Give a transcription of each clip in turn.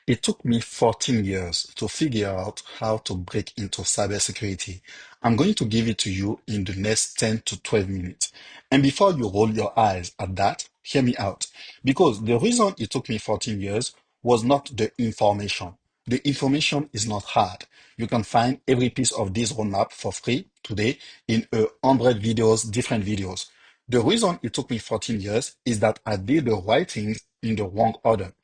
It took me 14 years to figure out how to break into cybersecurity. I'm going to give it to you in the next 10 to 12 minutes. And before you roll your eyes at that, hear me out. Because the reason it took me 14 years was not the information. The information is not hard. You can find every piece of this roadmap for free today in 100 videos, different videos. The reason it took me 14 years is that I did the right things in the wrong order.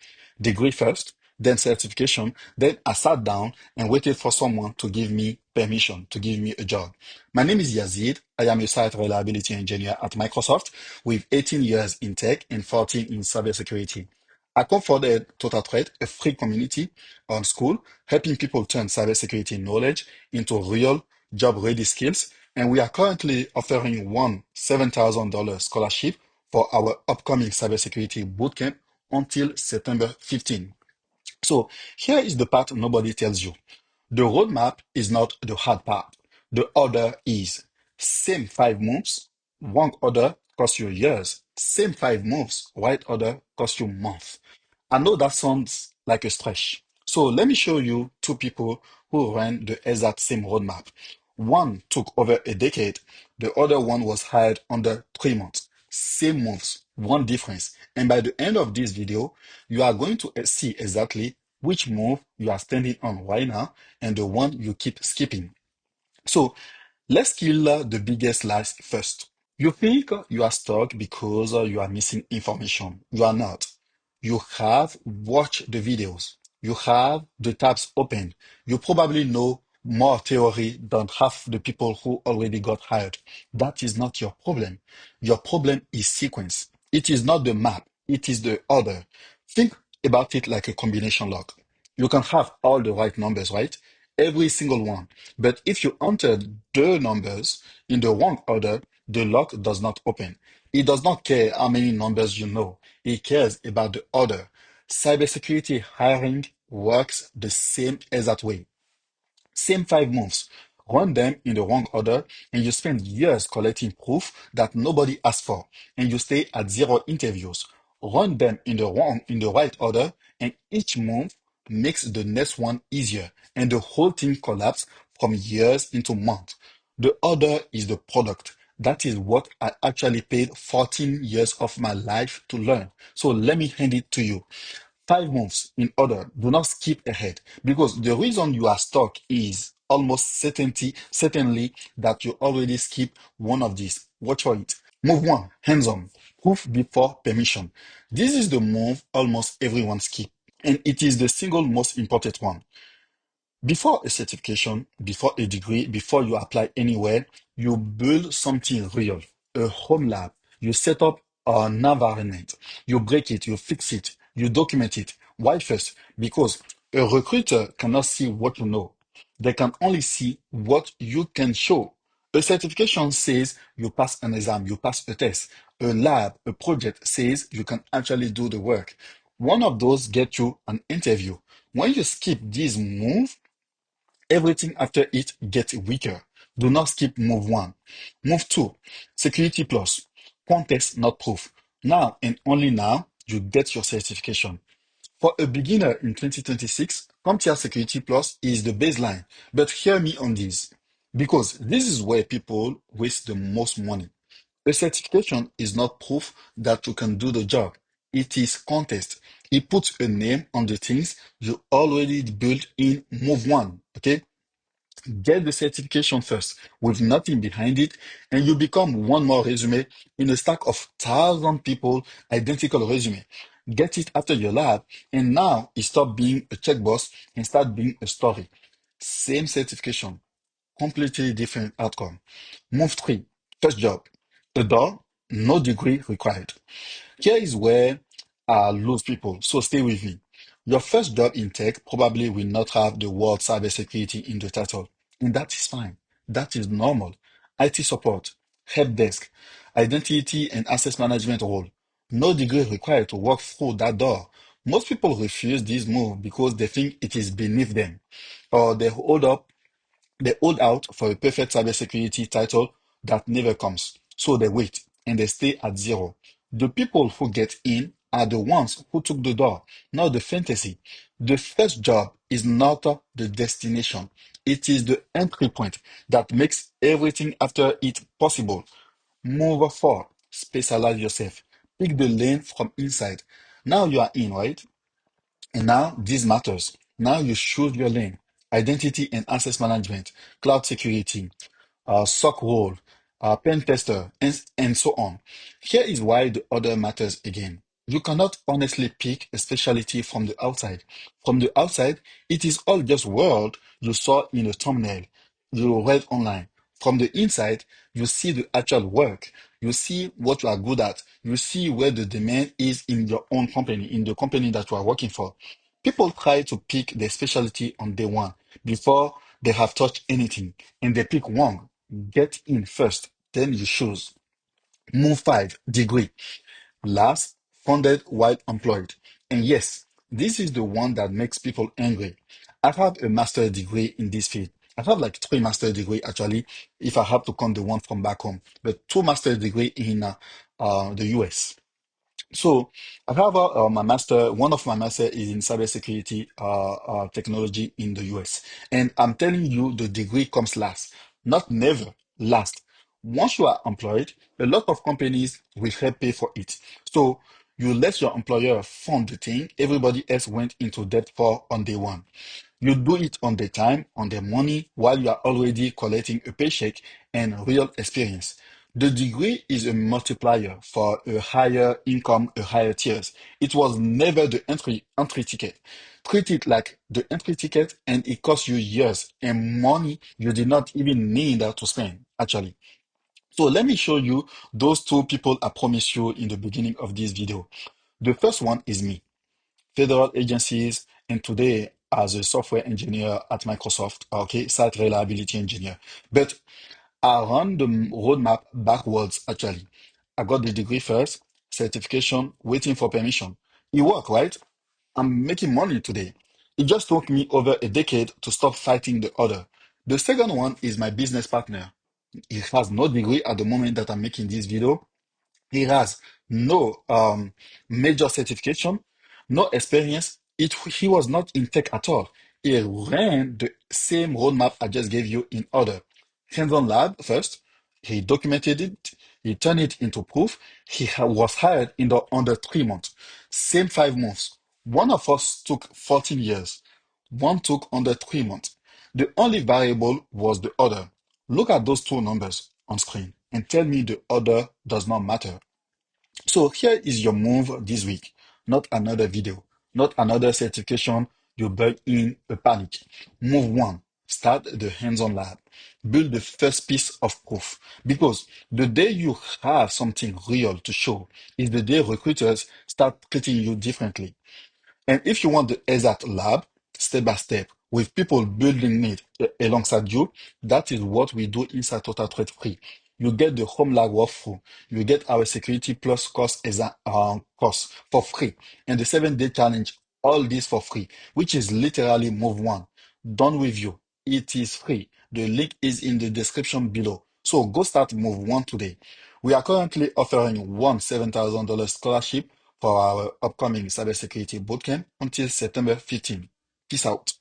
Degree first, then certification, then I sat down and waited for someone to give me permission, to give me a job. My name is Yazid. I am a site reliability engineer at Microsoft with 18 years in tech and 14 in cybersecurity. I co-founded TotalThreat, a free community on school, helping people turn cybersecurity knowledge into real job-ready skills. And we are currently offering one $7,000 scholarship for our upcoming cybersecurity bootcamp until September 15. So here is the part nobody tells you. The roadmap is not the hard part. The order is same 5 moves, wrong order costs you years. Same 5 moves, right order costs you months. I know that sounds like a stretch. So let me show you two people who ran the exact same roadmap. One took over a decade. The other one was hired under 3 months. Same moves, one difference. And by the end of this video, you are going to see exactly which move you are standing on right now and the one you keep skipping. So let's kill the biggest lies first. You think you are stuck because you are missing information. You are not. You have watched the videos. You have the tabs open. You probably know more theory than half the people who already got hired. That is not your problem. Your problem is sequence. It is not the map. It is the order. Think about it like a combination lock. You can have all the right numbers, right? Every single one. But if you entered the numbers in the wrong order, the lock does not open. It does not care how many numbers you know. It cares about the order. Cybersecurity hiring works the same exact way. Same 5 moves. Run them in the wrong order, and you spend years collecting proof that nobody asked for, and you stay at zero interviews. Run them in the right order, and each move makes the next one easier, and the whole thing collapses from years into months. The order is the product. That is what I actually paid 14 years of my life to learn. So let me hand it to you. 5 moves in order. Do not skip ahead because the reason you are stuck is almost certainly that you already skipped one of these. Watch for it. Move one, hands on. Proof before permission. This is the move almost everyone skip, and it is the single most important one. Before a certification, before a degree, before you apply anywhere, you build something real, a home lab. You set up an environment. You break it, you fix it, you document it. Why first? Because a recruiter cannot see what you know. They can only see what you can show. A certification says you pass an exam, you pass a test. A lab, a project says you can actually do the work. One of those gets you an interview. When you skip this move, everything after it gets weaker. Do not skip move one. Move two, security plus. Context, not proof. Now and only now, you get your certification. For a beginner in 2026, CompTIA Security Plus is the baseline. But hear me on this, because this is where people waste the most money. A certification is not proof that you can do the job. It is context. It puts a name on the things you already built in move one. Okay? Get the certification first with nothing behind it, and you become one more resume in a stack of 1,000 people identical resume. Get it after your lab, and now it stop being a checkbox and start being a story. Same certification, completely different outcome. Move three, first job. A door, no degree required. Here is where I lose people, so stay with me. Your first job in tech probably will not have the word cybersecurity in the title, and that is fine. That is normal. IT support, help desk, identity and access management role. No degree required to walk through that door. Most people refuse this move because they think it is beneath them, or they hold out for a perfect cybersecurity title that never comes. So they wait and they stay at zero. The people who get in are the ones who took the door, not the fantasy. The first job is not the destination. It is the entry point that makes everything after it possible. Move forward. Specialize yourself. Pick the lane from inside. Now you are in, right? And now this matters. Now you choose your lane. Identity and access management, cloud security, SOC role, pen tester, and so on. Here is why the order matters again. You cannot honestly pick a specialty from the outside. From the outside, it is all just word you saw in a thumbnail, you read online. From the inside, you see the actual work. You see what you are good at. You see where the demand is in your own company, in the company that you are working for. People try to pick their specialty on day one before they have touched anything, and they pick one. Get in first, then you choose. Move 5, degree. Last, funded while employed. And yes, this is the one that makes people angry. I have a master's degree in this field. I have like three master's degree actually, if I have to count the one from back home, but two master's degree in the US. So I have my master. One of my master is in cybersecurity technology in the US, and I'm telling you, the degree comes last, not never last. Once you are employed, a lot of companies will help pay for it. So you let your employer fund the thing. Everybody else went into debt for on day one. You do it on the time, on the money, while you are already collecting a paycheck and real experience. The degree is a multiplier for a higher income, a higher tiers. It was never the entry ticket. Treat it like the entry ticket, and it costs you years and money you did not even need to spend, actually. So let me show you those two people I promised you in the beginning of this video. The first one is me, federal agencies, and today as a software engineer at Microsoft, okay, site reliability engineer. But I run the roadmap backwards, actually. I got the degree first, certification, waiting for permission. It worked, right? I'm making money today. It just took me over a decade to stop fighting the other. The second one is my business partner. He has no degree at the moment that I'm making this video. He has no major certification, no experience. He was not in tech at all. He ran the same roadmap I just gave you in order. Hands-on lab first. He documented it. He turned it into proof. Was hired in the under 3 months. Same 5 months. One of us took 14 years. One took under 3 months. The only variable was the order. Look at those two numbers on screen and tell me the order does not matter. So here is your move this week. Not another video, not another certification you bug in a panic. Move one. Start the hands-on lab. Build the first piece of proof. Because the day you have something real to show is the day recruiters start treating you differently. And if you want the exact lab, step by step, with people building it alongside you, that is what we do inside TotalThreat Free. You get the home lab walkthrough. You get our security plus course for free. And the 7-day challenge, all this for free, which is literally move one. Done with you. It is free. The link is in the description below. So go start move one today. We are currently offering one $7,000 scholarship for our upcoming cybersecurity bootcamp until September 15. Peace out.